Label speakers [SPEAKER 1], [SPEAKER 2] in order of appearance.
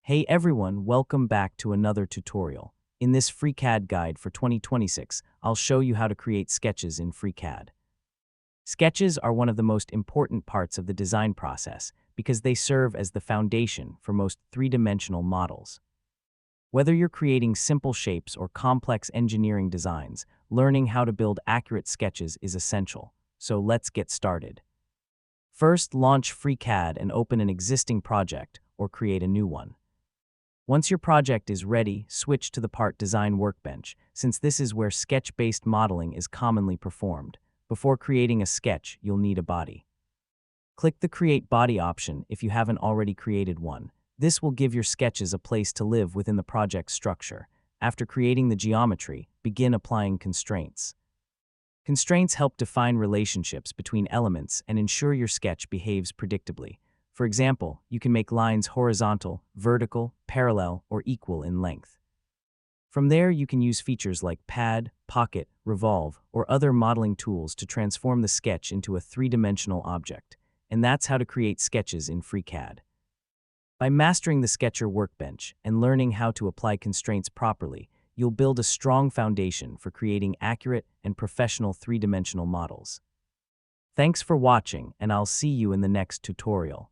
[SPEAKER 1] Hey everyone, welcome back to another tutorial. In this FreeCAD guide for 2026, I'll show you how to create sketches in FreeCAD. Sketches are one of the most important parts of the design process because they serve as the foundation for most three-dimensional models. Whether you're creating simple shapes or complex engineering designs, learning how to build accurate sketches is essential. So let's get started. First, launch FreeCAD and open an existing project or create a new one. Once your project is ready, switch to the Part Design Workbench, since this is where sketch-based modeling is commonly performed. Before creating a sketch, you'll need a body. Click the Create Body option if you haven't already created one. This will give your sketches a place to live within the project structure. After creating the geometry, begin applying constraints. Constraints help define relationships between elements and ensure your sketch behaves predictably. For example, you can make lines horizontal, vertical, parallel, or equal in length. From there, you can use features like pad, pocket, revolve, or other modeling tools to transform the sketch into a three-dimensional object. And that's how to create sketches in FreeCAD. By mastering the Sketcher Workbench and learning how to apply constraints properly, you'll build a strong foundation for creating accurate and professional three-dimensional models. Thanks for watching, and I'll see you in the next tutorial.